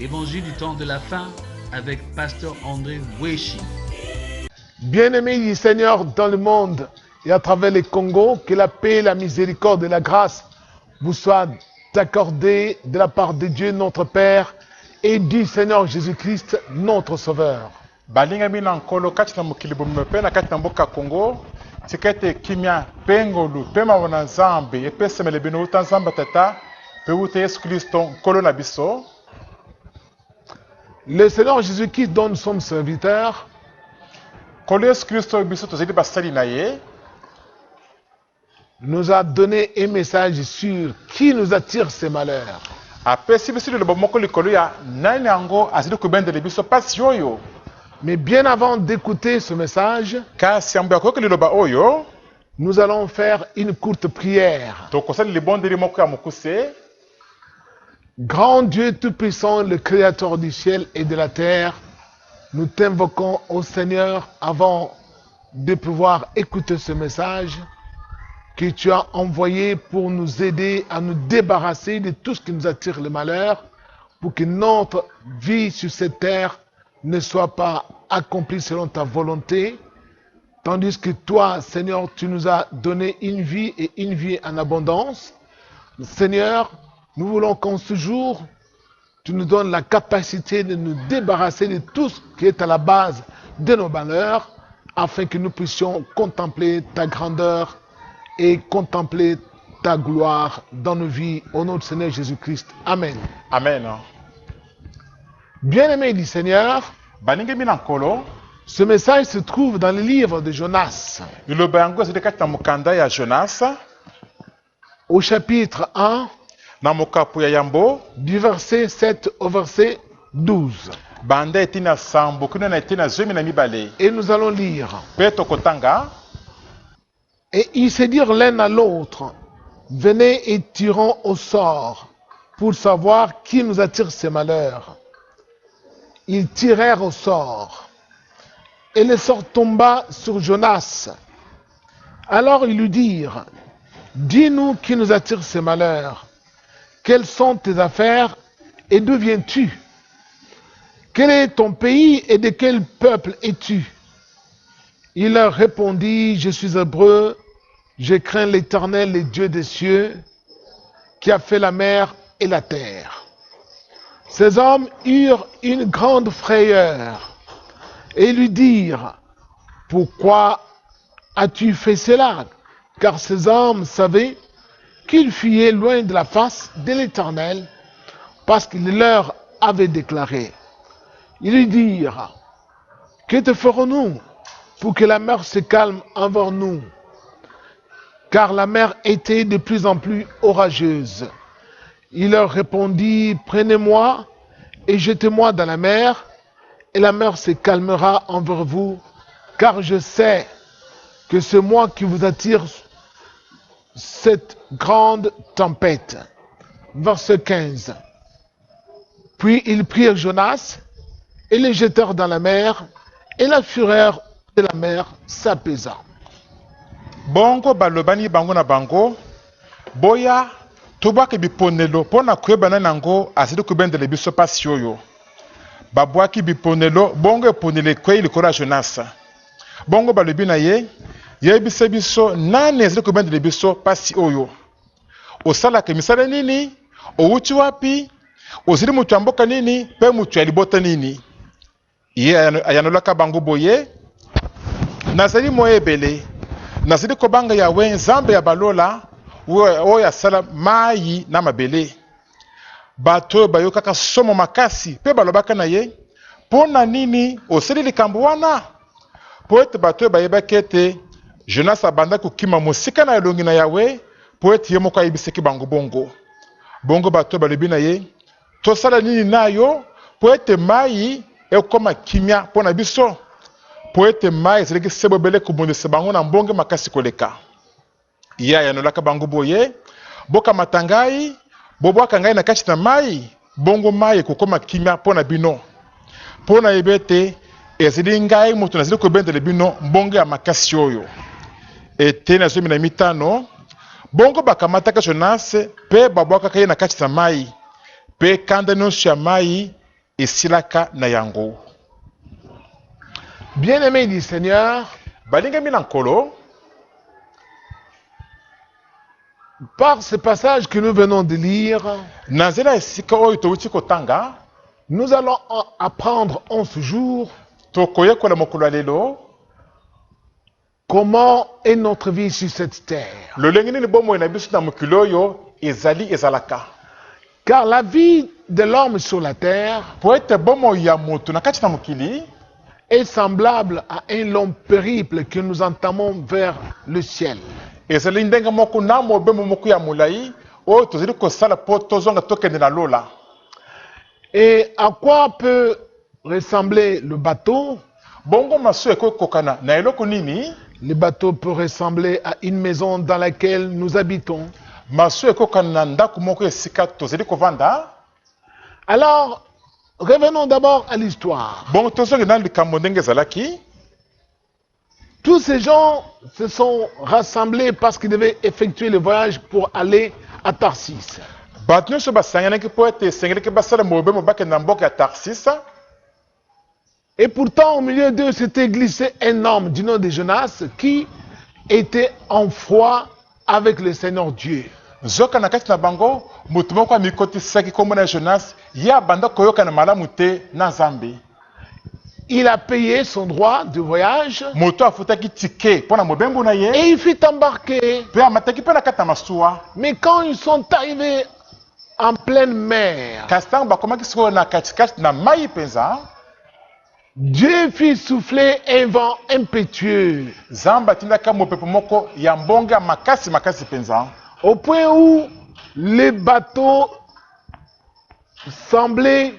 Évangile du temps de la fin avec Pasteur André Weshi. Bien-aimés du Seigneur dans le monde et à travers les Congos, que la paix, la miséricorde et la grâce vous soient accordées de la part de Dieu notre Père et du Seigneur Jésus-Christ notre Sauveur. Balinga mina nkolo kati na mokili bomepe na kati na mboka Congo tikete kimia pengolu pema wana nzambe epesemele bino uta nzambe tata pe uta Yesu Kristo nkolo na biso. Le Seigneur Jésus-Christ dont nous sommes serviteurs Nkolo Yesu Kristo biso tozali basali na ye nous a donné un message sur qui nous attire ces malheurs. apesi biso liloba moko likolo ya nani yango azali kobendele biso pasi oyo. Mais bien avant d'écouter ce message, kasi yambo ya koyoka liloba oyo nous allons faire une courte prière. tokosali libondeli moko ya mokuse. Grand Dieu Tout-Puissant, le Créateur du ciel et de la terre, nous t'invoquons au Seigneur avant de pouvoir écouter ce message que tu as envoyé pour nous aider à nous débarrasser de tout ce qui nous attire le malheur, pour que notre vie sur cette terre ne soit pas accomplie selon ta volonté, tandis que toi, Seigneur, tu nous as donné une vie et une vie en abondance. Seigneur, nous voulons qu'en ce jour, tu nous donnes la capacité de nous débarrasser de tout ce qui est à la base de nos malheurs, afin que nous puissions contempler ta grandeur et contempler ta gloire dans nos vies, au nom du Seigneur Jésus-Christ. Amen. Amen. Bien-aimés du Seigneur, balinga mina nkolo ce message se trouve dans le livre de Jonas, liloba yango ezali kati na mokanda ya Jonas au chapitre 1, na mokapu ya yambo du verset 7 au verset 12. banda etina sambo kuna na etina zomi na mibale Et nous allons lire. pe tokotanga. Et ils se dirent l'un à l'autre, venez et tirons au sort pour savoir qui nous attire ces malheurs. Ils tirèrent au sort. Et le sort tomba sur Jonas. Alors ils lui dirent, dis-nous qui nous attire ces malheurs. Quelles sont tes affaires et d'où viens-tu? Quel est ton pays et de quel peuple es-tu? Il leur répondit, je suis hébreu, je crains l'Éternel, le Dieu des cieux, qui a fait la mer et la terre. Ces hommes eurent une grande frayeur et lui dirent, pourquoi as-tu fait cela? Car ces hommes savaient qu'ils fuyaient loin de la face de l'Éternel, parce qu'il leur avait déclaré. Ils lui dirent, que te ferons-nous pour que la mer se calme envers nous? Car la mer était de plus en plus orageuse. Il leur répondit, prenez-moi et jetez-moi dans la mer, et la mer se calmera envers vous, car je sais que c'est moi qui vous attire cette grande tempête. Verset 15. Puis ils prirent Jonas et le jetèrent dans la mer, et la fureur de la mer s'apaisa. Bongo balobani bango na bango boya tobwaki biponelo mpona koyebana nango azali kobendela biso pasi oyo. Babwaki biponelo bongo eponelo ekwei likolo ya Jonas. Bongo balobi na ye yebisa biso nani azali kobendela biso pasi oyo. Osalaka misala nini? Outi wapi? Ozali mutu ya mboka nini? Pe mutu ya libota nini? Ye ayanolaka bango boye nazali moyebele nazali kobanga yawe nzambe ya balola oyo asala mayi na mabele. Bato oyo bayokaka somo makasi pe balobaka na ye mpona nini osali likambo wana? Po ete bato oyo bayebaki ete Jonas abanda kokima mosika na elongi na yawe po ete ye moko ayebisaki bango bongo. Bongo bato oyo balobi na ye tosala nini na yo po ete mayi ekoma kimia mpona biso? Po ete mayi ezalaki se bobele kobundisa bango na mbonge makasi koleka. Ye ayanolaka bango boye, bokamata ngai, bobwaka ngai na kati na mayi, bongo mayi ekokoma kimia mpona bino. Mpona yeba ete ezali ngai moto nazali kobendela bino mbonge ya makasi oyo. Ete na zomi na mitano, bongo bakamataka Jonas pe babwakaka ye na kati na mayi, pe kanda nyonso ya mayi esilaka na yango. Bien-aimés du Seigneur, Balingami na nkolo, par ce passage que nous venons de lire, na nzela esika oyo touti kotanga, nous allons apprendre en ce jour tokoyekola mokolo ya lelo comment est notre vie sur cette terre. lolenge nini bomoi na biso na mokili oyo ezali ezalaka. Car la vie de l'homme sur la terre Po ete bomoi ya moto na kati na mokili est semblable à un long périple que nous entamons vers le ciel. ezali ndenge moko na mobembo moko ya molai oyo tozali kosala po tozonga tokende na lola. Et à quoi peut ressembler le bateau? Bongo maso ekokokana na eloko nini? Le bateau peut ressembler à une maison dans laquelle nous habitons. Maso ekokana na ndako moko esika tozali kovanda. Alors, revenons d'abord à l'histoire. Bongo tozonga na likambo ndenge ezalaki. Tous ces gens se sont rassemblés parce qu'ils devaient effectuer le voyage pour aller à Tarsis. Bato nyonso basanganaki po ete esengelaki basala mobembo bakende na mboka ya Tarsis. Et pourtant, au milieu d'eux, s'était glissé un homme du nom de Jonas qui était en foi avec le Seigneur Dieu. Zoka na kati na bango moto moko amikotisaki kombo na Jonas ye abanda koyoka na malamu te na Nzambe. Il a payé son droit de voyage Moto afutaki tike mpo na mobembo na ye et il fut embarqué. pe amataki mpe na kati na masuwa. Mais quand ils sont arrivés en pleine mer, Kasi ntango bakomaki sikoyo na katikati na mai mpenza, Dieu fit souffler un vent impétueux Nzambe atindaka mopepe moko ya mbonga makasi makasi mpenza, au point où les bateaux semblaient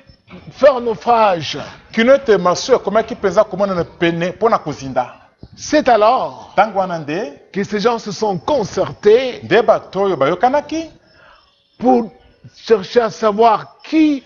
faire naufrage. kino ete masuwa ekomaki mpenza komonana pene mpo na kozinda. C'est alors Ntango wana nde que ces gens se sont concertés nde bato oyo bayokanaki pour chercher à savoir qui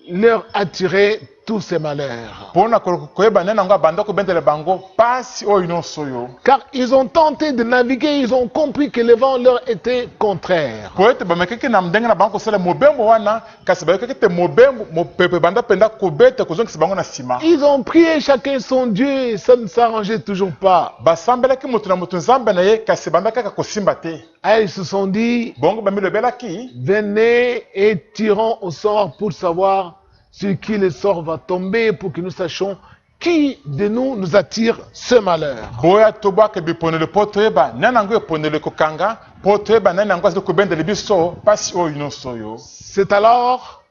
leur attirait tous ces malheurs. mpo na koyeba nde nango abanda kobendela bango pasi oyo nyonso oyo. Car ils ont tenté de naviguer, ils ont compris que le vent leur était contraire. Po ete bamekaki na ndenge na bango kosala mobembo wana kasi bayokaki te mobembo mopepe banda mpenza kobeta kozongisa bango na nsima. Ils ont prié chacun son Dieu et ça ne s'arrangeait toujours pas. Basambelaki moto na moto nzambe na ye kasi banda kaka kosimba te. Et ils se sont dit, Bongo bamilobelaki venez et tirons au sort pour savoir sur qui le sort va tomber, pour que nous sachions qui de nous attire ce malheur. boya tobwaka biponele po toyeba nani yango eponele kokanga po toyeba nani yango azali kobendela biso pasi oyo nyonso oyo. C'est alors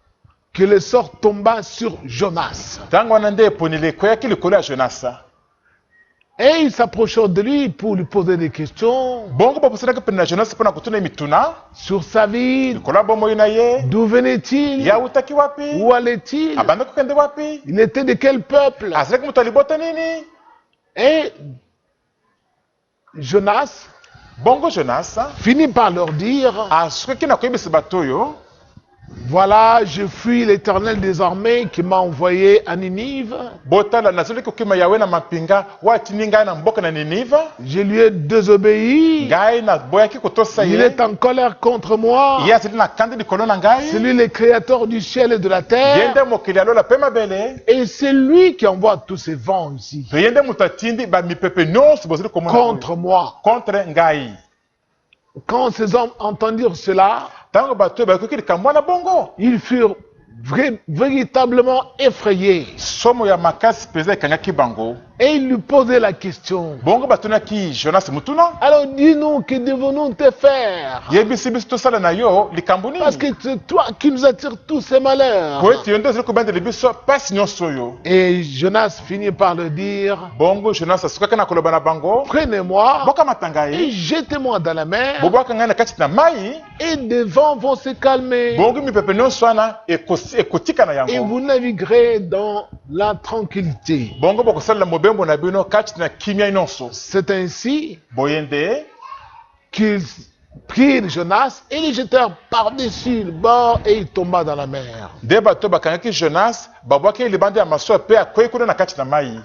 que le sort tomba sur Jonas. Ntango wana nde eponele ekweyaki likolo ya Jonasa. Et ils s'approchèrent de lui pour lui poser des questions Bongo baposanaki pene na Jonasa mpo na kotuna mituna sur sa vie, likolo ya bomoi na ye, d'où venait-il, ye awutaki wapi, où allait-il, abanda kokende wapi, il était de quel peuple. azalaki moto ya libota nini. Et Jonas Bongo Jonasa finit par leur dire, asukaki na koyebisa bato oyo, voilà, je fuis l'Éternel des armées qui m'a envoyé à Ninive. botala nazali kokima yawe na mampinga watindi ngai na mboka na Ninive, Je lui ai désobéi. ngai naboyaki kotosa Il ye, est en colère contre moi. ye azali na kanda likolo na C'est ngai, lui le créateur du ciel et de la ye terre. nde mokili ya lola mpe mabele, Et c'est lui qui envoie tous ces vents ici pe ye nde moto atindi bamipepe nyonso bozali komona contre moi. contre ngai. Quand ces hommes entendirent cela, Ntango bato oyo bayoki likambo wana bongo, ils furent véritablement effrayés. somo ya makasi mpenza ekangaki bango. Et ils lui posaient la question. Bongo batunaki Jonas mutuna, Alors dis-nous, que devons-nous te faire? yebisi biso tosala na yo likambo Parce nini, que c'est toi qui nous attires tous ces malheurs. po ete yo nde ozali kobendela biso pasi nyonso oyo. Et Jonas finit par leur dire, Bongo Jonas asukaki na koloba na bango, prenez-moi bokamata et ngai, jetez-moi dans la mer bobwaka ngai na kati na mai, et les vents vont se calmer bongo mipepe nyonso wana ekotika na et yango. vous naviguerez dans la tranquillité. Bongo bokosalela mobembo na bino kati na kimia nyonso. C'est ainsi Boye nde qu'ils prirent Jonas et les jetèrent par-dessus le bord et il tomba dans la mer. nde bato bakangaki Jonas babwaki libanda ya masuwa mpe akwei kuna na kati na mai.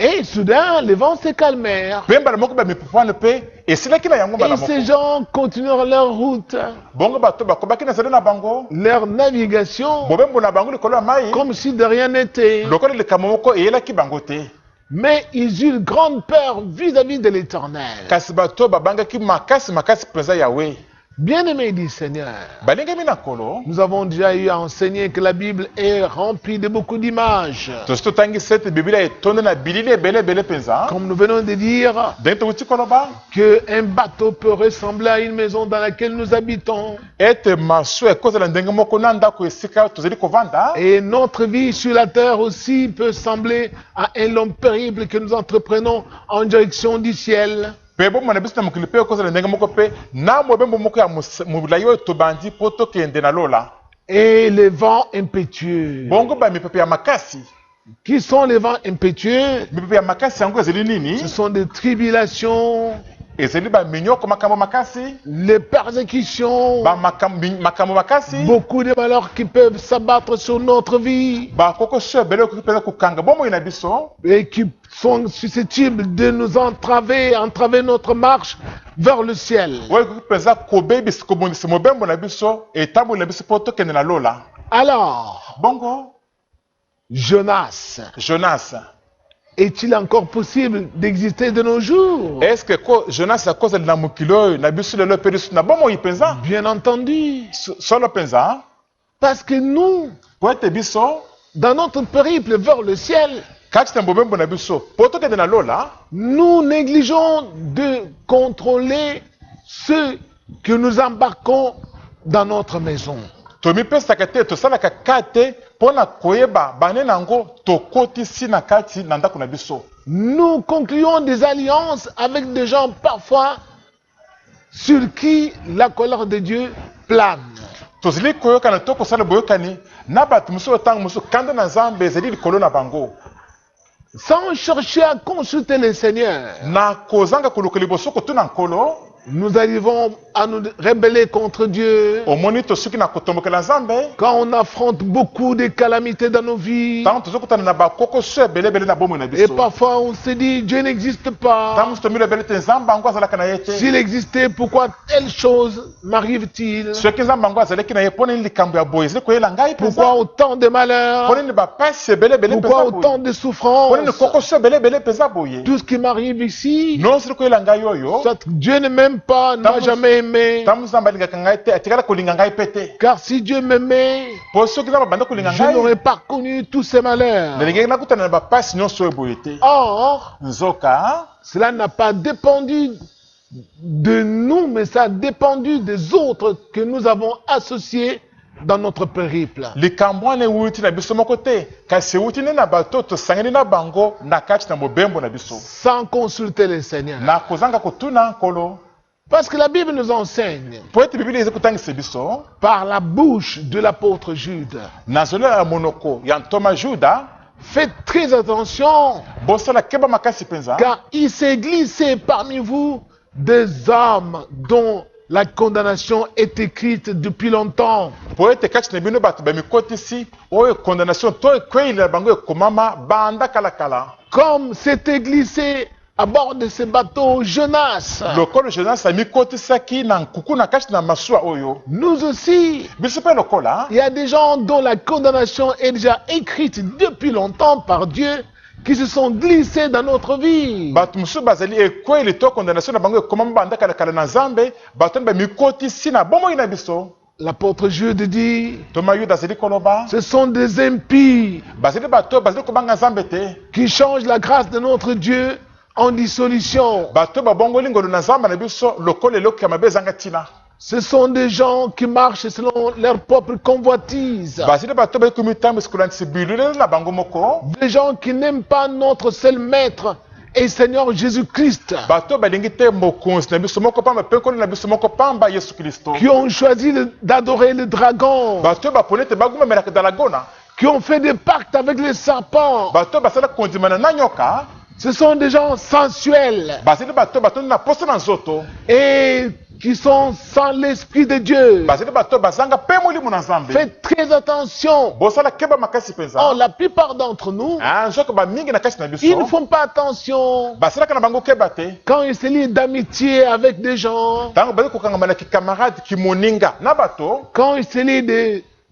Et soudain, les vents se calmèrent. Pemba moko ba mipufano pe esilaki na yango mbala Et moko. ces gens continuèrent leur route, Bongo bato bakobaki na zelo na bango. leur navigation, Bobembo na bango likolo ya mai. comme si de rien n'était. Lokolo likambo moko eyelaki bango te. Mais ils eurent grande peur vis-à-vis de l'Éternel. Kasi bato babangaki makasi makasi penza Yahweh. Bien-aimés du Seigneur, Balingami na kolo. nous avons déjà eu à enseigner que la Bible est remplie de beaucoup d'images. Tosto tangi sete Biblia etonde na bilili ebele bele penza. Comme nous venons de dire, Dento uti koloba. qu'un bateau peut ressembler à une maison dans laquelle nous habitons. Ete masu ekozala ndenge moko na ndako esika tozali kovanda. Et notre vie sur la terre aussi peut sembler à un long périple que nous entreprenons en direction du ciel. Pe bomona biso na mokili pe ekozala ndenge moko pe na mobembo moko ya mobulayi oyo tobandi po tokende na lola. Et les vents impétueux. Bongo ba mipepe ya makasi. Qui sont les vents impétueux? Mipepe ya makasi yango ezali nini? Ce sont des tribulations, Ezali ba minyoko makambo makasi. les persécutions, Ba makambo makasi. beaucoup de malheurs qui peuvent s'abattre sur notre vie Ba koko so ebele okipela kokanga bomoi na biso. et qui sont susceptibles de nous entraver notre marche vers le ciel. Oyo okipeza kobebisa kobondisa mobembo na biso etambola biso po tokende na lola. Alors, Bongo Jonas, Jonas. est-il encore possible d'exister de nos jours? Est-ce que Jonas akozali na mokili oyo na biso lelo pe lisu na bomoi penza? Bien entendu, Solo penza. parce que nous, Po ete biso dans notre périple vers le ciel, kati na mobembo na biso po tokende na lola. nous négligeons de contrôler ceux que nous embarquons dans notre maison. Tomipesaka te tosalaka kate mpona koyeba banene yango tokotisi na kati na ndako na biso. Nous concluons des alliances avec des gens parfois sur qui la colère de Dieu plane. Tozali koyokana to kosala boyokani na bato mosusu otango mosusu kanda na Nzambe ezali likolo na bango. Sans chercher à consulter le Seigneur, Na kozanga koluka liboso kotuna nkolo. nous arrivons à nous rebeller contre Dieu. Omoni tosuki na kotombokela Nzambe. Quand on affronte beaucoup de calamités dans nos vies, Tango tozokutana na bakoko so ebelebele na bomoi na et biso. parfois on se dit Dieu n'existe pas. Tango mosusu tomili ebele te Nzambe yango azalaka na ye te. S'il existait, pourquoi telle chose m'arrive-t-il? Soki Nzambe yango azalaki na ye mpo nini likambo ya boye ezali koyela ngai Pourquoi mpenza? autant de malheurs? Mpo nini bapasi ebelebele Pourquoi mpenza boye? autant de Mpo nini souffrances? koko so ebelebele mpenza boye? Tout ce qui m'arrive ici, Non ezali koyela ngai oyo. soit Dieu ne m'aime pas, ne m'a jamais aimé. Ntango Nzambe alingaka ngai te atikala kolinga ngai pe te. Car si Dieu m'aimait, Po soki Nzambe abanda kolinga je ngai n'aurais pas connu tous ces malheurs. nalingaki nakutana na bapasi nyonso oyo boye te. Or, Nzoka cela n'a pas dépendu de nous, mais ça a dépendu des autres que nous avons associés dans notre périple. likambo wana ewuti na biso moko te kasi ewuti nde na bato tosangani na bango na kati na mobembo na biso Sans consulter le Seigneur. na kozanga kotuna nkolo. Parce que la Bible nous enseigne, Po ete biblia eza kotangisa biso par la bouche de l'apôtre Jude, na zolo ya monoko ya ntoma juda. faites très attention, Bosala keba makasi mpenza car il s'est glissé parmi vous des hommes dont la condamnation est écrite depuis longtemps. po ete kati na bino bato bamikotisi oyo condamnation to ekweyila bango ekomama banda kalakala. Comme s'était glissé à bord de ce bateau Jonas. Lokolo Jonas amikotisaki na nkuku na kati na masuwa oyo. Nous aussi, Biso mpe lokola il y a des gens dont la condamnation est déjà écrite depuis longtemps par Dieu qui se sont glissés dans notre vie. bato mosusu bazali ekweli to condamnation na bango ekomama banda kalakala na Nzambe bato wana bamikotisi na bomoi na biso. L'apôtre Jude dit, Toma yuda azali koloba ce sont des impies bazali bato bazali kobanga Nzambe te. qui changent la grâce de notre Dieu en dissolution. Bato babongoli ngolo na Nzambe na biso lokola eloko ya mabe ezanga ntina. Ce sont des gens qui marchent selon leur propre convoitise. Bazali bato bali komitambo esikolandisi bilulelo na bango moko. Des gens qui n'aiment pas notre seul maître et Seigneur Jésus-Christ. Bato balingi te mokonzi na biso moko pamba mpe nkolo na biso moko pamba Yesu Kristo. Qui ont choisi d'adorer le dragon. Bato baponi te bagumamelaka dalagona. Qui ont fait des pactes avec les serpents. Bato basala kondimana na nyoka. Ce sont des gens sensuels. Bazali bato batondi na posa na nzoto. Et qui sont sans l'Esprit de Dieu. bazali bato bazanga pe molimo na nzambe Faites très attention. bosala keba makasi Oh, penza la plupart d'entre nous, nzoka bamingi na kasi na ils ne biso font pas attention basalaka na bango keba te quand ils se lient d'amitié avec des gens, ntango bazali kokangama na kikamarade kimoninga na bato quand ils se lient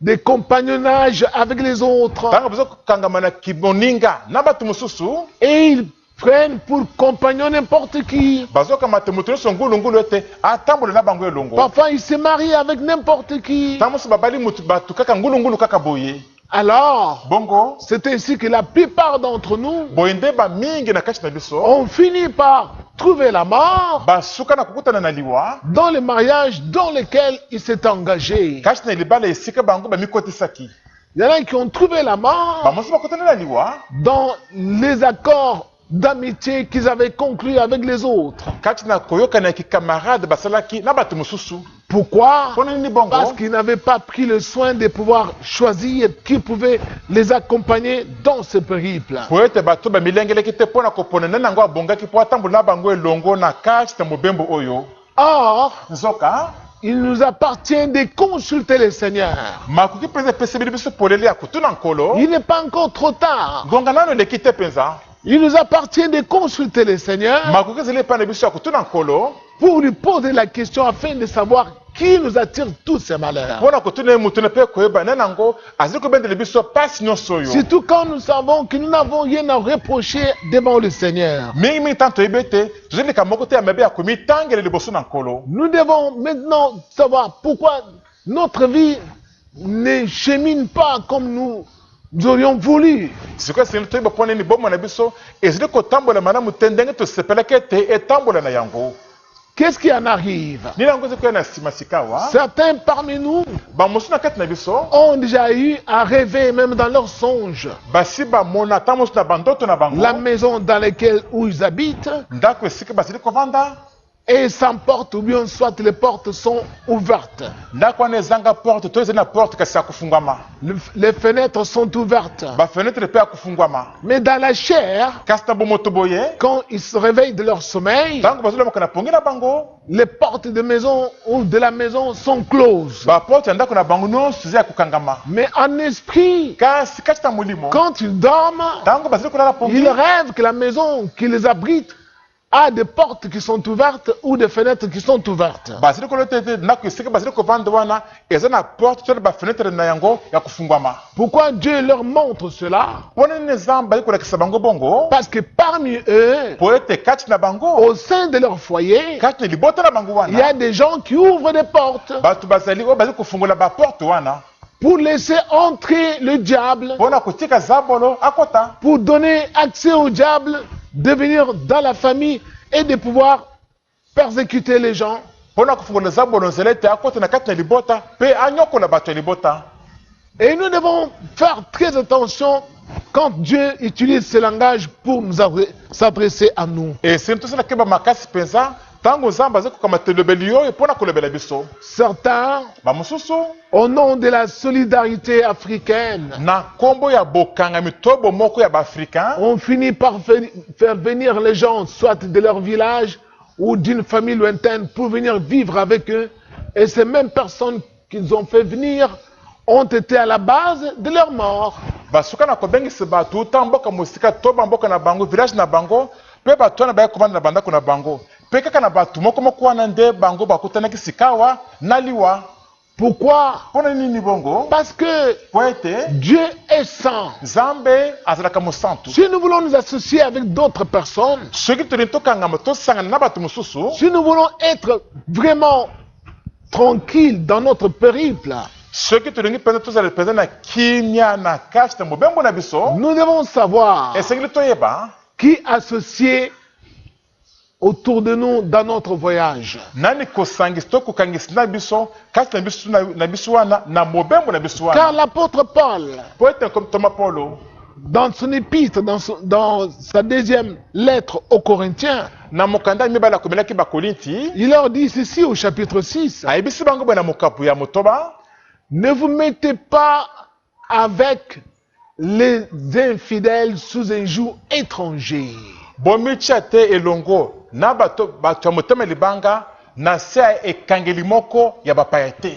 des compagnonnages avec les autres, ntango bazali kokangama na kimoninga na bato mosusu et ils prennent pour compagnon n'importe qui. bazokama te moto nyonso ngulungulu ete atambola na bango elongo Parfois, ils se marient avec n'importe qui. ntango mosusu babali bato kaka ngulungulu kaka boye Alors, bongo c'est ainsi que la plupart d'entre nous boye nde bamingi na kati na biso ont fini par trouver la mort basuka na kokutana na liwa dans le mariage dans lequel ils s'étaient engagés. kati na libala esika bango bamikotisaki Il y en a qui ont trouvé la mort bamosusu bakutana na liwa dans les accords d'amitié qu'ils avaient conclus avec les autres. kati na koyokana ya kikamarade basalaki na bato mosusu Pourquoi? mpona nini bongo Parce qu'ils n'avaient pas pris le soin de pouvoir choisir qui pouvait les accompagner dans ce périple. po ete bato bamilengeleki te mpo na kopona nde nango abongaki mpo atambola na bango elongo na kati na mobembo oyo Or, nzoka il nous appartient de consulter le Seigneur. makoki mpenza epesebeli biso polele ya kotuna nkolo Il n'est pas encore trop tard. ngonga nano eleki te mpenza Il nous appartient de consulter le Seigneur makoki ezali epai na biso ya kotuna nkolo pour lui poser la question afin de savoir qui nous attire tous ces malheurs. mpo na kotuna ye motu na mpe koyeba nde nango azali kobendela biso mpasi nyonso oyo Surtout quand nous savons que nous n'avons rien à reprocher devant le Seigneur. mingimingi ntango toyebi ete tozali likambo moko te ya mabe ya komitangela liboso na nkolo Nous devons maintenant savoir pourquoi notre vie ne chemine pas comme nous aurions voulu. sikoyo esengeli toyeba mpo nini bomoi na biso ezali kotambola malamu te ndenge tosepelaki ete etambola na yango Qu'est-ce qui en arrive? nini yango ezali koya na nsima sikawa Certains parmi nous bamosusu na kati na biso ont déjà eu à rêver, même dans leurs songes, basi bamona ata mosusu na bandoto na bango la maison dans laquelle où ils habitent ndako esika bazali kovanda et sans porte ou bien soit les portes sont ouvertes. ndako wana ezanga porte to ezali na porte kasi ya kofungwama Les fenêtres sont ouvertes. bafenetre mpe ya kofungwama Mais dans la chair, kasi na bomoto boye quand ils se réveillent de leur sommeil, ntango bazolomoka na pongi na bango les portes de maison ou de la maison sont closes. baporte ya ndako na bango nyonso eza ya kokangama Mais en esprit, kasi kati na molimo quand ils dorment, ntango bazali kolala pongi ils rêvent que la maison qui les abrite a des portes qui sont ouvertes ou des fenêtres qui sont ouvertes. bazali kolota ete ndako esika bazali kovanda wana eza na porte to na bafenetre na yango ya kofungwama Pourquoi Dieu leur montre cela? mpona nini nzambe ali kolakisa bango bongo Parce que parmi eux, po ete kati na bango au sein de leur foyer, kati na libota na bango il y a wana des gens qui ouvrent des portes bato bazali oyo bazali kofungola baporte wana pour laisser entrer le diable, mpona kotika zabolo akota pour donner accès au diable de venir dans la famille et de pouvoir persécuter les gens. mpona kofungola zabolo nzela ete akota na kati na libota mpe anyokola bato ya libota Et nous devons faire très attention quand Dieu utilise ce langage pour nous s'adresser à nous. eseni tosala keba makasi mpenza ntango nzambe azali kokamata elobeli oyo mpona kolobela biso Certains, bamosusu au nom de la solidarité africaine, na nkombo ya bokangami to bomoko ya baafrikain ont fini par faire venir les gens, soit de leur village ou d'une famille lointaine, pour venir vivre avec eux. Et ces mêmes personnes qu'ils ont fait venir ont été à la base de leur mort. basuka na kobengisa bato uta mboka mosika to bamboka na bango village na bango mpe bato wana baya kovanda na bandako na bango mpe kaka na bato moko moko wana nde bango bakutanaki sikawa na liwa Pourquoi? mpona nini bongo Parce que po ete Dieu est saint. nzambe azalaka mosantu Si nous voulons nous associer avec d'autres personnes, soki tolingi tokangama tosangana na bato mosusu si nous voulons être vraiment tranquilles dans notre périple, soki tolingi mpenza tozala mpenza na kimia na kati na mobembo na biso nous devons savoir esengeli toyeba qui associer autour de nous dans notre voyage. nani kosangisa to kokangisa na biso kati na biso wana na mobembo na biso Car wana l'apôtre Paul, po ete comme Thomas Paulo dans son épître, dans sa deuxième lettre aux Corinthiens, na mokanda ya mibale akomelaki bakorinti il leur dit ceci au chapitre 6. ayebisi bango boye na mokapu ya motoba Ne vous mettez pas avec les infidèles sous un joug étranger. bomitia te elongo na bato ya motema libanga na se ya ekangeli moko ya bapaya te.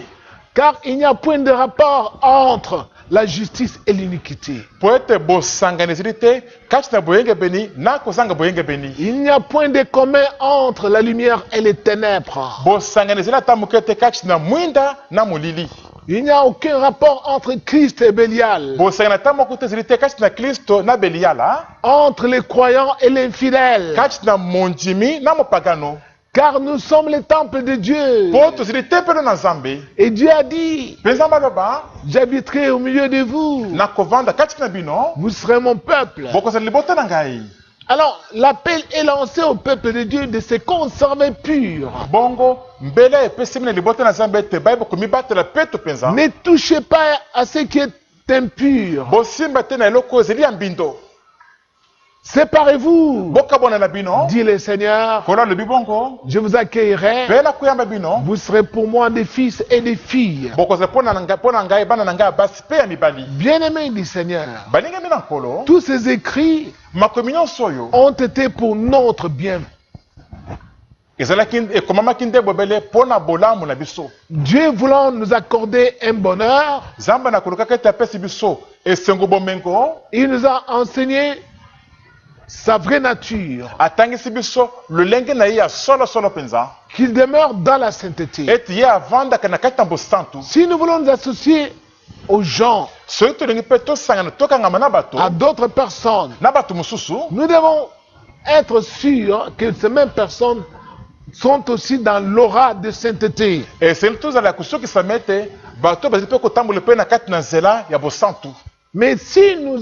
Car il n'y a point de rapport entre la justice et l'iniquité. Po ete bosangana ezali te kati na boyenge beni na kozanga boyenge beni. Il n'y a point de commun entre la lumière et les ténèbres. Bosangana ezali ata moke te kati na mwinda na molili. Il n'y a aucun rapport entre Christ et Bélial. Bosangana ata moko te ezali te kati na Kristo na Beliala. Entre les croyants et l'infidèle. Kati na mondimi na mopagano. Car nous sommes les temples de Dieu. Po tozali tempelo na Nzambe. Et Dieu a dit, Penza maloba j'habiterai au milieu de vous. na kovanda kati na bino. Vous serez mon peuple. Bokozali libota na ngai. Alors, l'appel est lancé au peuple de Dieu de se conserver pur. Bongo mbele epesimi na libota na Nzambe ete Bible komibatela pe to penza. Ne touchez pas à ce qui est impur. Bosimba te na eloko ezali ya mbindo. Séparez-vous, Bokabona na bino. dit le Seigneur. Kola lobi bongo. Je vous accueillerai. Pe na kuyamba bino. Vous serez pour moi des fils et des filles. Bokozala pona ngai bana na ngai basi pe ya mibali. Bien-aimés du Seigneur, Baninga mina nkolo. tous ces écrits Makomi nyonso oyo ont été pour notre bien. ezalaki ekomamaki nde bobele pona bolamu na biso. Dieu voulant nous accorder un bonheur, Nzambe na kolukaka ete apesi biso esengo bomengo. il nous a enseigné sa vraie nature, Atangisi biso lolenge na ye ya solo penza. qu'il demeure dans la sainteté. Ete ye avandaka na kati na bosantu. Si nous voulons nous associer aux gens, Soki tolingi mpe tosangana tokangama na bato à d'autres personnes, na bato mosusu. nous devons être sûrs que ces mêmes personnes sont aussi dans l'aura de sainteté. Esengeli tozala kosukisama ete bato bazali mpe kotambola mpe na kati na nzela ya bosantu. Mais si nous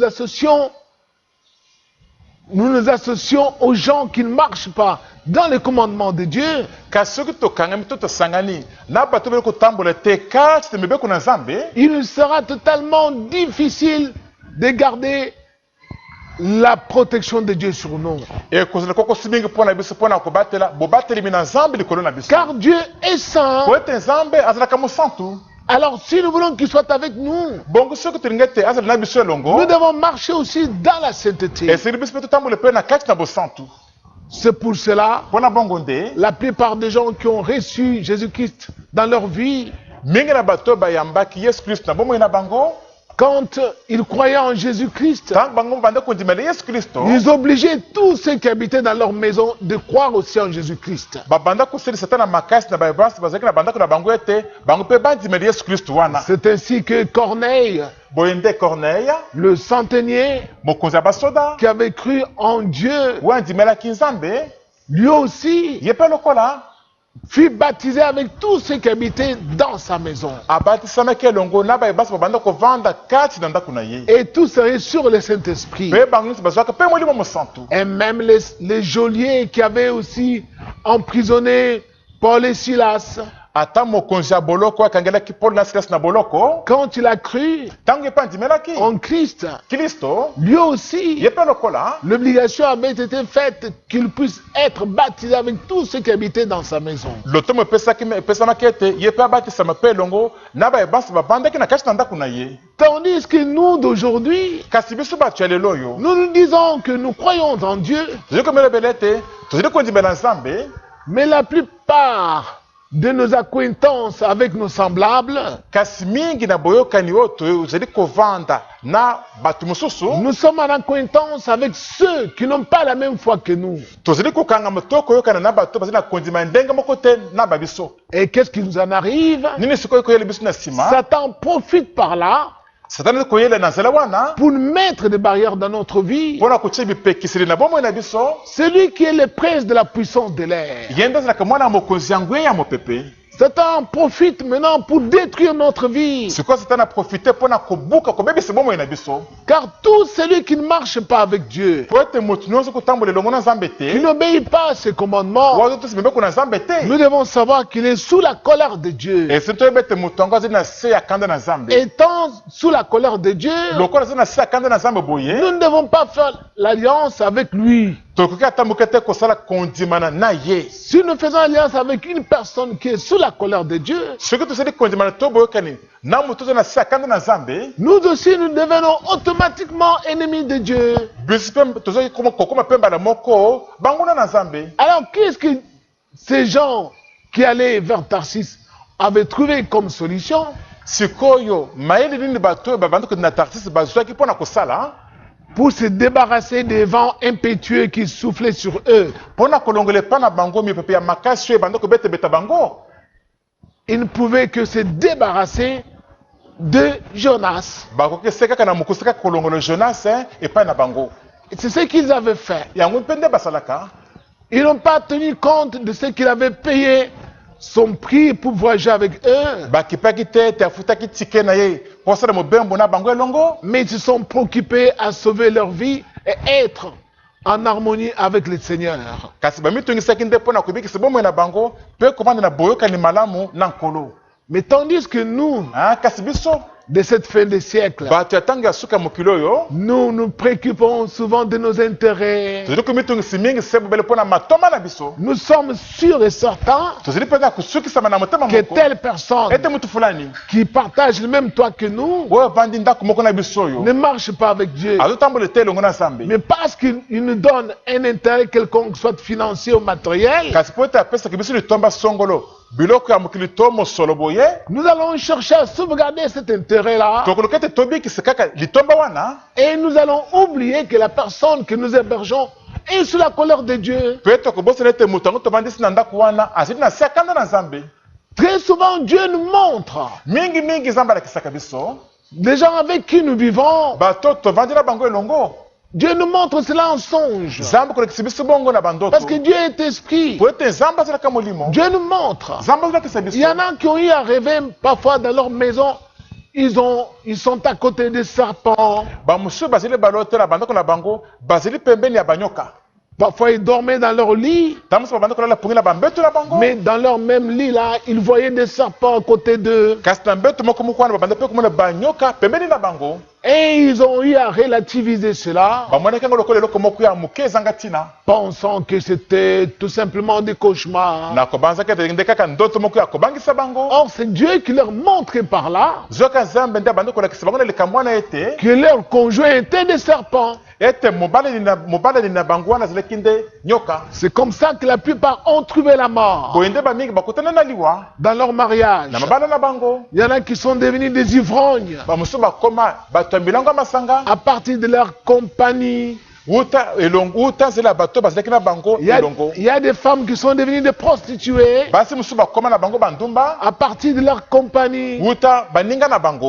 nous associons aux gens qui ne marchent pas dans les commandements de Dieu, Kasi soki tokangami to tosangani na bato bazali kotambola te kati na mibeko na Nzambe, il nous sera totalement difficile de garder la protection de Dieu sur nous. ekozala kokosi mingi mpo na biso mpo na kobatela bobatelemi na Nzambe likolo na biso. Car Dieu est saint. Po ete Nzambe azalaka mosantu. Alors si nous voulons qu'il soit avec nous, Bongo soki tolingi ete azala na biso elongo, nous devons marcher aussi dans la sainteté. esengeli biso mpe totambola mpe na kati na bosantu. C'est pour cela, Mpo na bongo nde la plupart des gens qui ont reçu Jésus-Christ dans leur vie, mingi na bato bayambaki Yesu Kristo na bomoi na bango. quand ils croyaient en Jésus-Christ, Ntango bango banda kondimela Yesu Kristo, ils obligeaient tous ceux qui habitaient dans leur maison de croire aussi en Jésus-Christ. babanda koselisa ata na makasi na babasi bazalaki na bandako na bango ete bango mpe bandimela Yesu Kristo wana. C'est ainsi que Corneille, Boye nde Corneille, le centenier mokonzi ya basoda, qui avait cru en Dieu, oyo andimelaki Nzambe, lui aussi ye mpe lokola fut baptisé avec tous ceux qui habitaient dans sa maison. abatisamaki elongo na bayebasi babanda kovanda kati na ndako na ye. Et tous reçurent le Saint-Esprit. Mpe bango nyonso bazwaka mpe molimo mosantu. Et même les geôliers qui avaient aussi emprisonné Paul et Silas, Ata mokonzi ya boloko akangelaki Paul na Silas na boloko, quand il a cru ntango ye mpe andimelaki en Christ, Kristo, lui aussi, ye mpe lokola l'obligation avait été faite qu'il puisse être baptisé avec tous ceux qui habitaient dans sa maison. lotomo epesamaki ete ye mpe abatisama mpe elongo na bayebasi babandaki na kati na ndako na ye. Tandis que nous d'aujourd'hui, Kasi biso bato ya lelo oyo nous nous disons que nous croyons en Dieu, tozali komelebela ete tozali kondimela Nzambe, mais la plupart de nos acquaintances avec nos semblables, kasi mingi na boyokani oyo tozali kovanda na bato mosusu, nous sommes en acquaintance avec ceux qui n'ont pas la même foi que nous. tozali kokangama to koyokana na bato bazali na kondima ndenge moko te na babiso. Et qu'est-ce qui nous en arrive? Nini sikoyo koyela biso na nsima? Satan profite par là Satana koyela na nzela wana pour mettre des barrières dans notre vie. mpona kotia bipekiseli na bomoi na biso. Celui qui est le prince de la puissance de l'air. Ye nde azalaka mwana ya mokonzi ya ngwe ya mopepe. Satan profite maintenant pour détruire notre vie. Sikoyo Satana aprofite mpona kobuka kobebisa bomoi na biso. Car tout celui qui ne marche pas avec Dieu, Po ete moto nyonso kotambola elongo na Nzambe qui te, n'obéit pas à ses commandements, wazo tosi mibeko na Nzambe te, nous devons savoir qu'il est sous la colère de Dieu. esi toyeba ete moto yango azali na se ya kanda na Nzambe. Étant sous la colère de Dieu, Lokola azali na se ya kanda na Nzambe boye, nous ne devons pas faire l'alliance avec lui. tokoki atambuka te kosala kondimana na ye. Si nous faisons alliance avec une personne qui est sous la colère de Dieu, Soki tosali kondimana to boyokani na moto azali na se ya kanda na Nzambe, nous aussi nous devenons automatiquement ennemis de Dieu. biso mpe tozali kokoma mpe mbala moko banguna na Nzambe. Alors qu'est-ce que ces gens qui allaient vers Tarsis avaient trouvé comme solution sikoyo mayele nini bato bavanda ko na Tarsis bazwaki pona kosala pour se débarrasser des vents impétueux qui soufflaient sur eux. Pona kolongole pana bango mipepe ya makasi banda ko bete beta bango. Ils ne pouvaient que se débarrasser de Jonas. Bakoke seka kana mukuseka kolongole Jonas et pas na bango. C'est ce qu'ils avaient fait. Yango pende basalaka. Ils n'ont pas tenu compte de ce qu'il avait payé son prix pour voyager avec eux. Mais ils se sont préoccupés à sauver leur vie et être en harmonie avec le Seigneur. Mais tandis que nous, de cette fin de siècle, nous nous préoccupons souvent de nos intérêts. Nous sommes sûrs et certains que telle personne qui partage le même toit que nous ne marche pas avec Dieu. Mais parce qu'il nous donne un intérêt quelconque, soit financier ou matériel, nous allons chercher à sauvegarder cet intérêt-là. Et nous allons oublier que la personne que nous hébergeons est sous la colère de Dieu. Très souvent, Dieu nous montre les gens avec qui nous vivons. Dieu nous montre cela en songe. Parce que Dieu est esprit. Dieu nous montre. Il y en a qui ont eu à rêver parfois dans leur maison. Ils sont à côté des serpents. Parfois ils dormaient dans leur lit. Mais dans leur même lit là, ils voyaient des serpents à côté d'eux. Et ils ont eu à relativiser cela, pensant que c'était tout simplement des cauchemars. Or, c'est Dieu qui leur montre par là que leurs conjoints étaient des serpents. C'est comme ça que la plupart ont trouvé la mort dans leur mariage. Il y en a qui sont devenus des ivrognes à partir de leur compagnie. Il y a des femmes qui sont devenues des prostituées à partir de leur compagnie.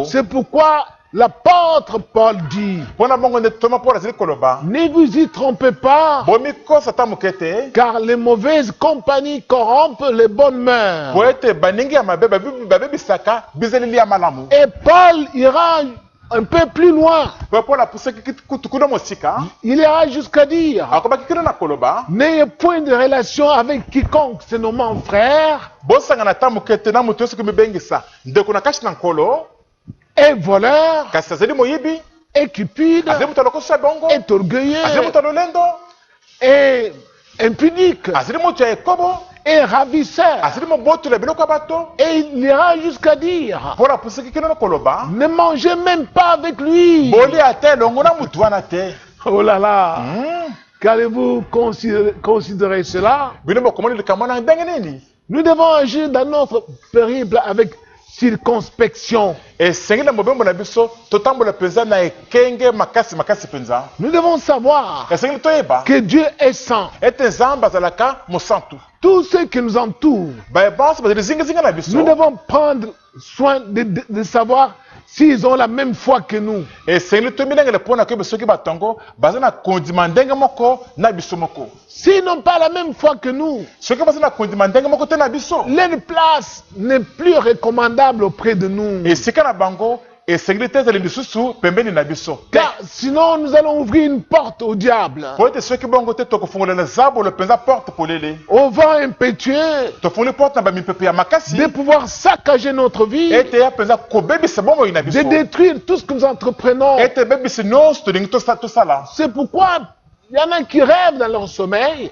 C'est pourquoi l'apôtre Paul dit: ne vous y trompez pas, car les mauvaises compagnies corrompent les bonnes mœurs. Et Paul ira un peu plus loin. Il ira jusqu'à dire: n'ayez point de relation avec quiconque se nommant frère, est voleur, est cupide, est orgueilleux, est impudique, est ravisseur. Et il ira jusqu'à dire: ne mangez même pas avec lui. Oh là là, qu'allez-vous considérer cela? Nous devons agir dans notre périple avec circonspection. Nous devons savoir que Dieu est saint. Tout ce qui nous entoure, nous devons prendre soin de savoir s'ils ont la même foi que nous. S'ils n'ont pas la même foi que nous, leur place n'est plus recommandable auprès de nous. Car sinon nous allons ouvrir une porte au diable, au vent impétueux, de pouvoir saccager notre vie, de détruire tout ce que nous entreprenons. C'est pourquoi il y en a qui rêvent dans leur sommeil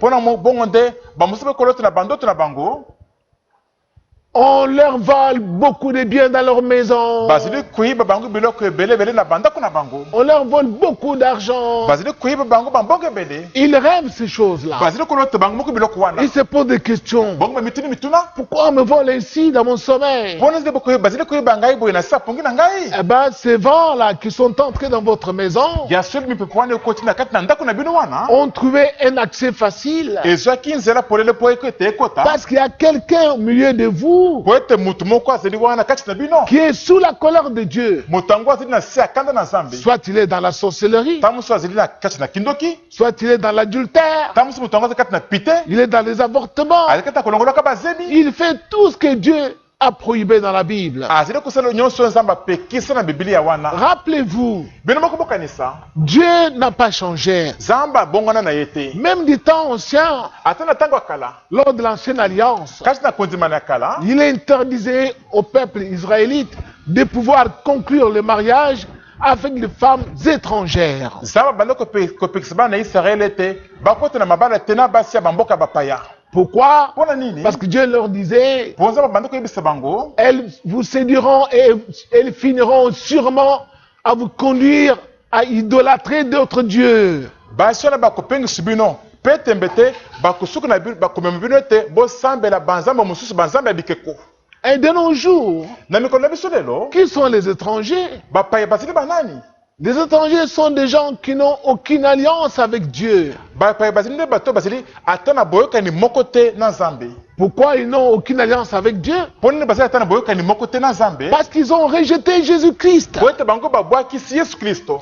On leur vole beaucoup de biens dans leur maison. bazili kuiba bango biloko ebele ebele na bandako na bango, On leur vole beaucoup d'argent. bazili kuiba bango bambongo ebele, Ils rêvent ces choses-là. bazili kolota bango moko biloko wana, Ils se posent des questions. bongo bamitini mituna, Pourquoi on me vole ainsi dans mon sommeil? mpona zili bokoye bazili kuiba ngai boye na sa pongi na ngai, Eh bien, ces vents-là qui sont entrés dans votre maison ya soli mipepo wana ekoti na kati na ndako na bino wana, ont trouvé un accès facile. ezwaki nzela polele po ete ekota, Parce qu'il y a quelqu'un au milieu de vous po ete mutu moko azali wana kati na bino, qui est sous la colère de Dieu. moto yango azali na se ya kanda na nzambe, Soit il est dans la sorcellerie, ta mosusu azali na kati na kindoki, soit il est dans l'adultère, ta mosusu moto yango azali kati na pite, il est dans les avortements. azali kati na kolongolaka bazemi, Il fait tout ce que Dieu a prohibé dans la Bible. azali kosala nyonso oyo nzambe apekisa na bibilia wana. Rappelez-vous, Bino moko bokanisa Dieu n'a pas changé. nzambe abongwana na ye te, Même du temps ancien, ata na ntango ya kala, lors de l'ancienne alliance, kati na kondimana ya kala, il interdisait au peuple israélite de pouvoir conclure le mariage avec les femmes étrangères. nzambe abanda kopekisa bana na israele ete bakota na mabala te na basi ya bamboka bapaya. Pourquoi? Mpona nini? Parce que Dieu leur disait, Po nzambe abanda koyebisa bango, elles vous séduiront et elles finiront sûrement à vous conduire à idolâtrer d'autres dieux. basi wana bakopengisa bino mpe tembe te bakosuka na bino bakomema bino ete bosambela banzambe mosusu banzambe ya bikeko. Et de nos jours, Na mikolo na biso lelo qui sont les étrangers? bapaya bazali banani? Les étrangers sont des gens qui n'ont aucune alliance avec Dieu. Bapaya bazali nde bato bazali ata na boyokani moko te na nzambe. Pourquoi ils n'ont aucune alliance avec Dieu? Mpo nini bazali ata na boyokani moko te na nzambe? Parce qu'ils ont rejeté Jésus-Christ. Po ete bango babwakisi yesu kristo.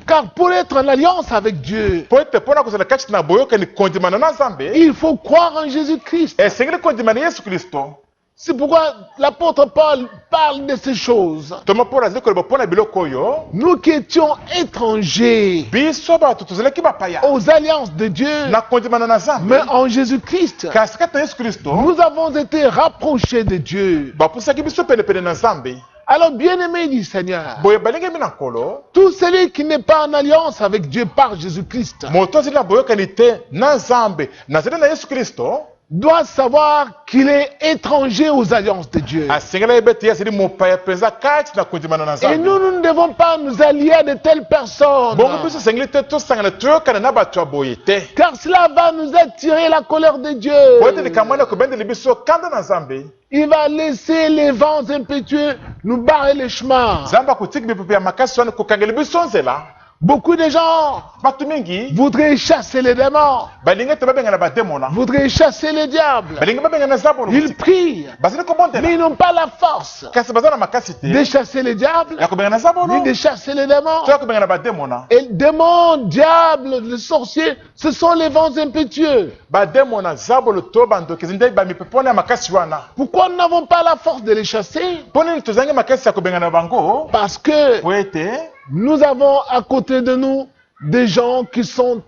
Car pour être en alliance avec Dieu, Po ete mpona kozala kati na boyokani kondimana na nzambe, il faut croire en Jésus-Christ. esengeli kondimana yesu kristo. C'est pourquoi l'apôtre Paul parle de ces choses. Toma mpo azali koloba mpona biloko oyo, Nous qui étions étrangers biso bato tozalaki bapaya aux alliances de Dieu, na kondimana na nzambe, mais en Jésus-Christ, kasi kati na yesu kristo nous avons été rapprochés de Dieu. bapusaki biso penepene na nzambe. Alors, bien-aimés du Seigneur, Boye balingemi na nkolo, tout celui qui n'est pas en alliance avec Dieu par Jésus-Christ moto azali na boyokani te na nzambe nazali na yesu kristo, doit savoir qu'il est étranger aux alliances de Dieu. asengeli ayeba ete ye azali mopaya mpenza kati na kondimana na Et nzambe. nous ne devons pas nous allier à de telles personnes. Bongo biso esengeli te tosangana toyokana na bato ya boye te, Car cela va nous attirer la colère de Dieu. po ete likambo wana ekobendeli biso kanda na nzambe. Il va laisser les vents impétueux nous barrer le chemin. nzambe akotiki mipepe ya makasi wana kokangeli biso nzela. Beaucoup de gens Bato mingi voudraient chasser les démons, balingi ete babengana bademona, voudraient chasser les diables. balingi babengana zabolo, Ils prient, bazali kobondela mais ils n'ont pas la force kasi baza na makasi de te chasser les diables, ya kobengana zabolo ni de chasser les démons. to ya kobengana bademona. Et démons, diables, les sorciers, ce sont les vents impétueux. Bademona zabolo to bandokezi nde bamipepe wana ya makasi wana. Pourquoi nous n'avons pas la force de les chasser? Mpo nini tozangi makasi ya kobengana bango? Parce que Po ete nous avons à côté de nous des gens qui sont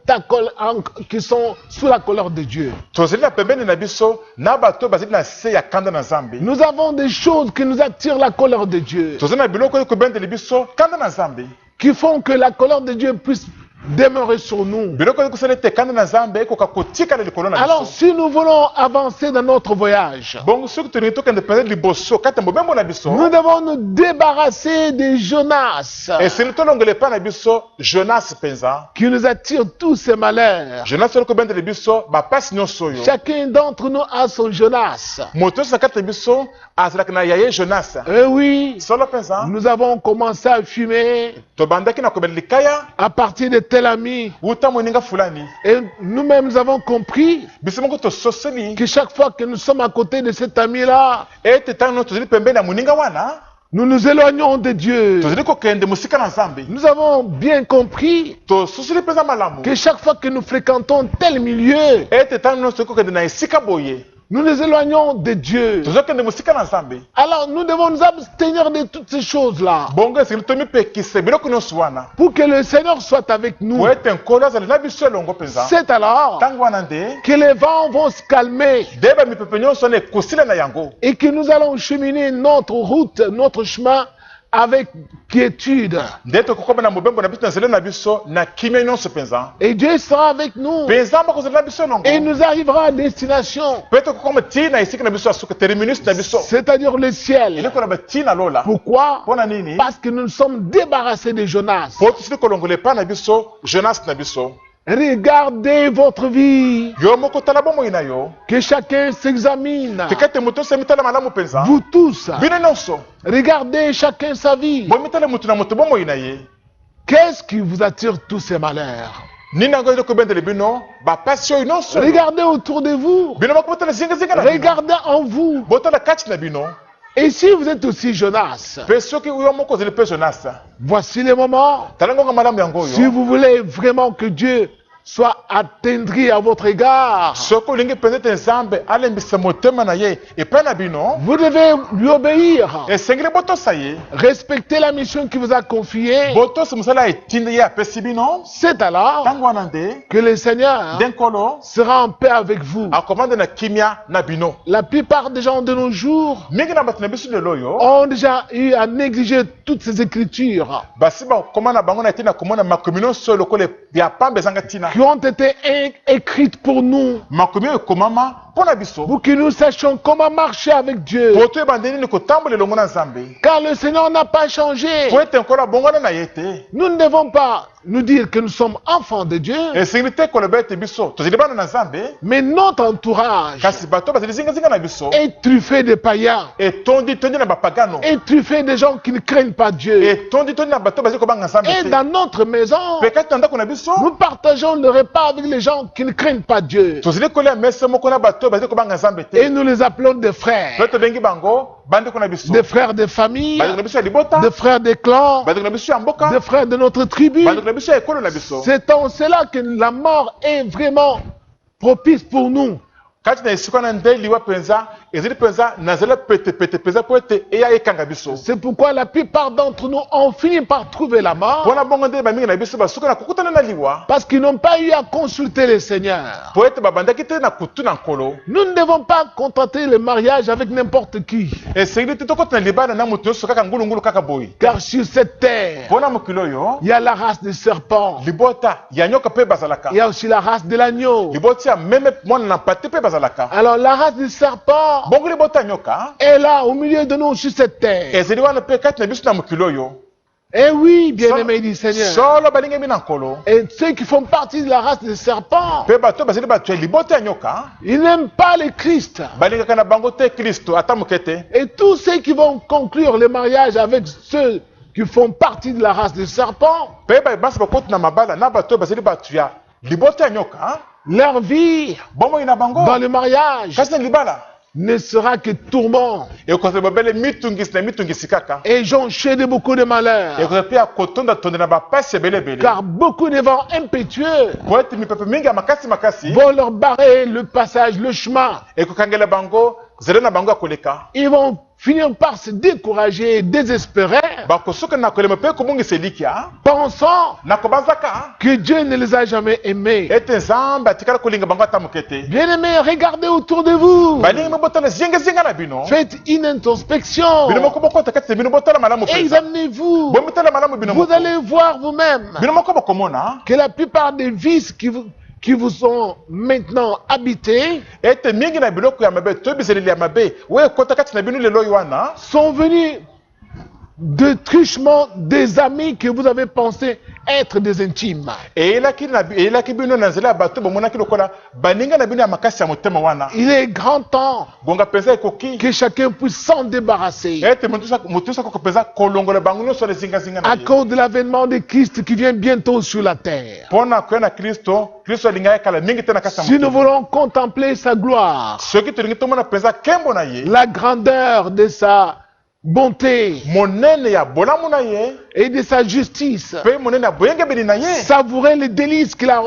sous la colère de Dieu. tozali na pembeni na biso na bato bazali na se ya kanda na nzambe. Nous avons des choses qui nous attirent la colère de Dieu, Tozali na biloko oyo kobendeli biso kanda na nzambe. qui font que la colère de Dieu puisse demeurer sur nous. Biloko oyo kosala ete kanda na nzambe ekoka kotikala likolo na Alors, biso. si nous voulons avancer dans notre voyage, Bongo soki tolingi tokende mpenza liboso kati ya mobembo na biso, nous devons nous débarrasser des Jonas esili tolongela epai na biso Jonas mpenza. qui nous attirent tous ces malheurs. Jonas oyo kobendeli biso bapasi nyonso oyo. Chacun d'entre nous a son Jonas. Moto nyonso na kati na biso azalaka na yaye Jonas. Eh oui, Solo mpenza nous avons commencé à fumer tobandaki na kobela likaya à partir de tel ami. uta moninga fulani. Et nous-mêmes nous avons compris Biso moko tososeli que chaque fois que nous sommes à côté de cet ami-là, ete ntango nyonso tozali pembeni ya moninga wana nous nous éloignons de Dieu. tozali kokende mosika na nzambe. Nous avons bien compris Tososeli mpenza malamu que chaque fois que nous fréquentons tel milieu, ete ntango nyonso tokoki kokende na esika boye nous nous éloignons de Dieu. tozokende mosika na nzambe. Alors nous devons nous abstenir de toutes ces choses-là Bongo esengeli tomipekisa biloko nyonso wana pour que le Seigneur soit avec nous. po ete nkolo azali na biso elongo mpenza. C'est alors Ntango wana nde que les vents vont se calmer nde bamipepe nyonso wana ekosila na yango, et que nous allons cheminer notre route, notre chemin avec quiétude. nde tokokoma na mobembo na biso na nzela na biso na kimia nyonso mpenza Et Dieu sera avec nous. mpenza bakozala na biso elongo Et nous arrivera à destination, mpe tokokoma ntina esika na biso ya suka terminus na biso c'est-à-dire le ciel. eloko na batina lola Pourquoi? mpo na nini Parce que nous nous sommes débarrassés de Jonas. po tosili kolongola epai na biso jonas na biso Regardez votre vie, yo moko tala bomoi na yo que chacun s'examine. tika ete moto nyonso emitala malamu mpenza Vous tous, bino nyonso regardez chacun sa vie. bomitala motu na moto bomoi na ye Qu'est-ce qui vous attire tous ces malheurs? nini yango eza kobendele bino bapasi oyo nyonso Regardez autour de vous. bino moko botala zingazinga na bino Regardez en vous. botala kati na bino Et si vous êtes aussi Jonas, mpe soki yo moko ozali mpe jonas voici les moments. tala ngonga malamu yango Si oyo vous voulez vraiment que Dieu soit attendri à votre égard, soki olingi mpenza ete nzambe alembisa motema na ye epai na bino vous devez lui obéir. esengeli botosa ye Respectez la mission qu'il vous a confiée. botosa mosala etindi ye apesi bino C'est alors ntango wana nde que le Seigneur nde nkolo sera en paix avec vous. akomande na kimia na bino La plupart des gens de nos jours mingi na bato na biso lelo oyo ont déjà eu à négliger toutes ces écritures basi bakoma na bango na etina komona makomi nyonso oyo lokola ya pamba ezanga ntina qui ont été écrites pour nous, makomi oyo ekomama mpo na biso pour que nous sachions comment marcher avec Dieu. po toyeba nde nini kotambola elongo na nzambe Car le Seigneur n'a pas changé. po ete nkolo abongwana na ye te Nous ne devons pas nous dire que nous sommes enfants de Dieu, esengeli te koloba ete biso tozali bana na nzambe mais notre entourage kasi bato bazali zingazinga na biso est truffé de païens, etondi tondi na bapagano est truffé de gens qui ne craignent pas Dieu. etondi tondi na bato bazali kobanga nzambe Et te dans notre maison, mpe kati na ndako na biso nous partageons le repas avec les gens qui ne craignent pas Dieu. tozali kolia mese moko na bato bazali kobanga nzambe Et te nous les appelons des frères. mpe tobengi bango bandeko na biso Des frères de famille, bandeko na biso ya libota des frères des clans, bandeko na biso ya mboka des frères de notre tribu. bandeko na biso ya ekolo na biso C'est en cela que la mort est vraiment propice pour nous. kati na esika na nde liwa mpenza ezali mpenza na nzela petepete mpenza mpo ete eya ekanga biso C'est pourquoi la plupart d'entre nous ont fini par trouver la mort, mpona bongo nde bamingi na biso basuka na kokutana na liwa parce qu'ils n'ont pas eu à consulter le Seigneur. mpo ete babandaki te na kutu na nkolo Nous ne devons pas contenter le mariage avec n'importe qui, esengeli te tokota na libala na moto nyonso kaka ngulungulu kaka boye car sur cette terre, mpona mokili oyo il y a la race du serpent, libota ya nyoka mpe bazalaka il y a aussi la race de l'agneau. libota ya meme mwana na mpate mpe bazalaka Alors la race du serpent bongo libota ya nyoka est là au milieu de nous sur cette terre. ezali wana mpe kati na biso na mokili oyo Et oui, bien-aimés du Seigneur. solo balingemi na nkolo Et ceux qui font partie de la race du serpent, mpe bato bazali bato ya libota ya nyoka ils n'aiment pas le Christ. balingaka na bango te kristo ata moke te Et tous ceux qui vont conclure le mariage avec ceux qui font partie de la race du serpent, mpe basi bakoti na mabala na bato oyo bazali bato ya libota ya nyoka leur vie bomoi na bango dans le mariage kasi na libala ne sera que tourment ekozala babele mitungisi na mitungisi kaka et jonché de beaucoup de malheurs. ekozala mpe ya kotondatonda na bapasi ebeleebele Car beaucoup de vents impétueux po ete mipepe mingi ya makasi makasi vont leur barrer le passage, le chemin. ekokangela bango zele na bango ya koleka Ils vont finir par se décourager et désespérer, bakosuka na kolema mpe kobongisa elikya pensant na kobanzaka que Dieu ne les a jamais aimés. ete nzambe atikala kolinga bango ata moke te Bien-aimés, regardez autour de vous. balingi mobotala zingazinga na bino Faites une introspection. bino moko bokota kati na bino botala malamu mpenza Examinez-vous. bomitala malamu bino Vous moko allez voir vous-même bino moko bokomona que la plupart des vices qui vous sont maintenant habités ete mingi na biloko ya mabe to bizeleli ya mabe oyo ekota kati na bino lelo oyo wana sont venus de truchement des amis que vous avez pensé être des intimes. eyelaki bino na nzela ya bato bomonaki lokola baninga na bino ya makasi ya motema wana Il est grand temps gonga mpenza ekoki que chacun puisse s'en débarrasser ete moto nyonso akoki mpenza kolongola bango nyonso na ezingazinga na à ye cause de l'avènement de Christ qui vient bientôt sur la terre. mpo na koya na kristo alingaki kala mingi te na kati ya Si nous motema voulons contempler sa gloire, soki tolingi tomona mpenza nkembo na ye la grandeur de sa bonté monene ya bolamu na ye et de sa justice, mpe monene ya boyengebeli na ye savourer les délices qu'il a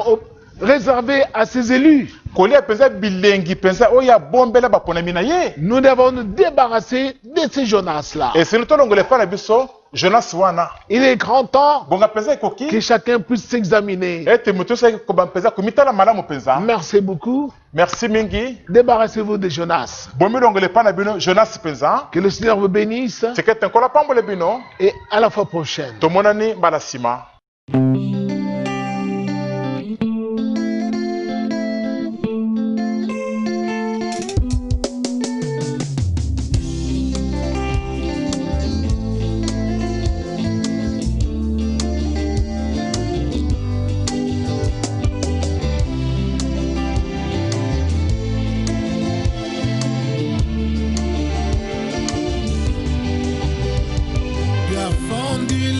réservés à ses élus, kolia mpenza bilengi mpenza oyo abombela baponami na ye nous devons nous débarrasser de ces Jonas-là. esili tolongola epai na biso Jonas wana. Il est grand temps Bonga penza ekoki. que chacun puisse s'examiner. Ete mutu se ko ba penza ko mitala malamu penza. Merci beaucoup. Merci mingi. Débarrassez-vous de Jonas. Bomi longole pana bino Jonas penza. Que le Seigneur vous bénisse C'est que tenkola pambole bino. et à la fois prochaine. Tomonani balasima.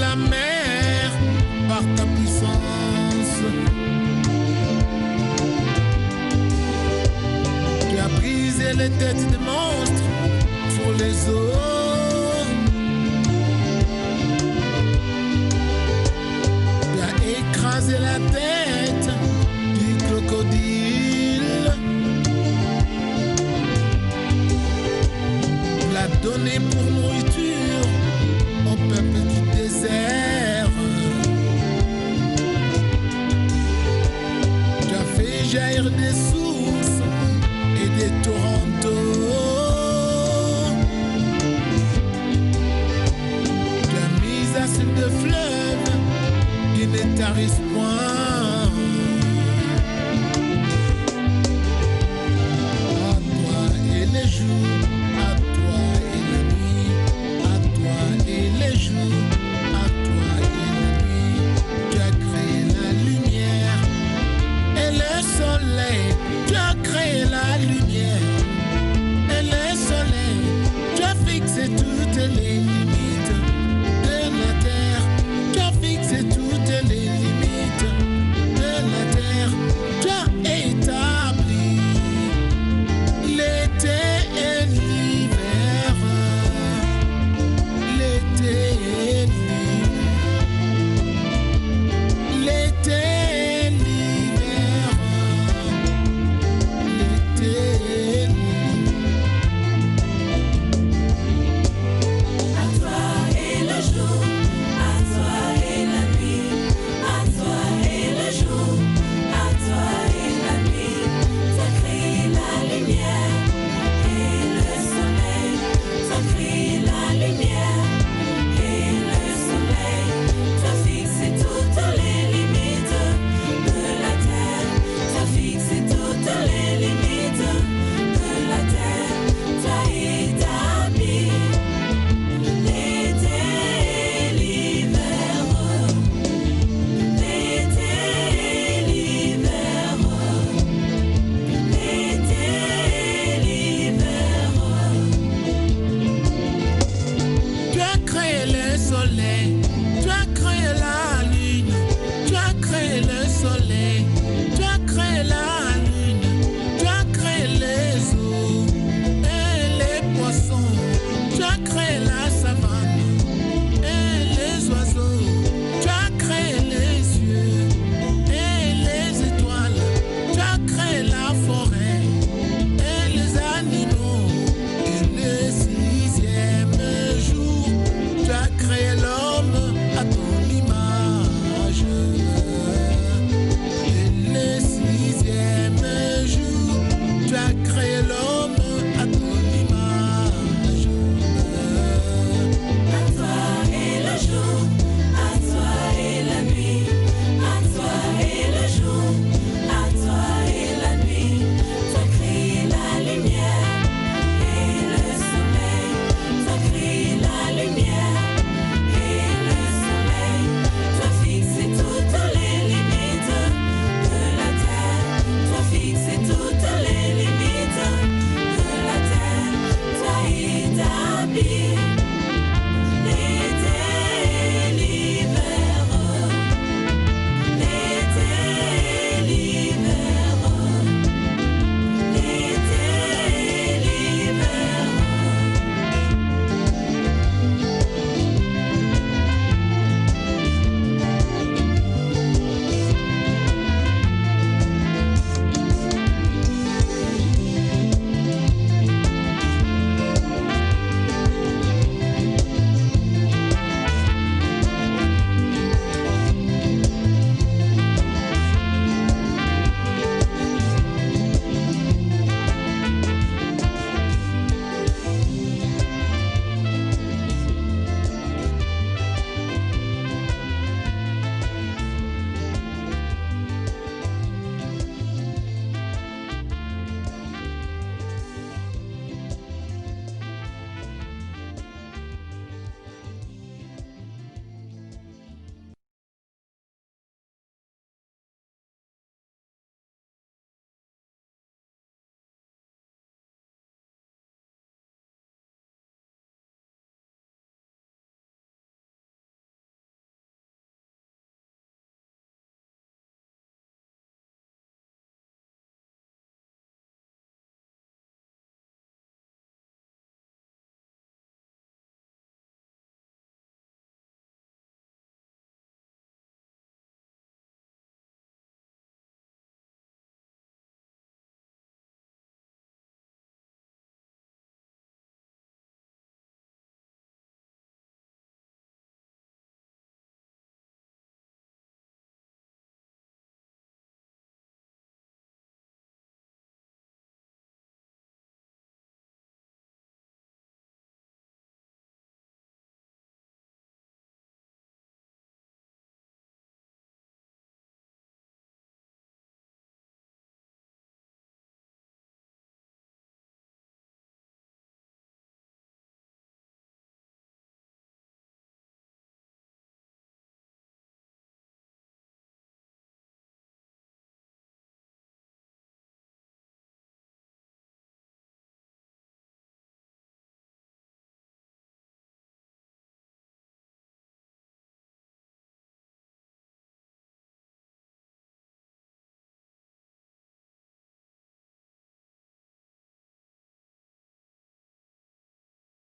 La mer par ta puissance. Tu as brisé les têtes des monstres sur les eaux. Tu as écrasé la terre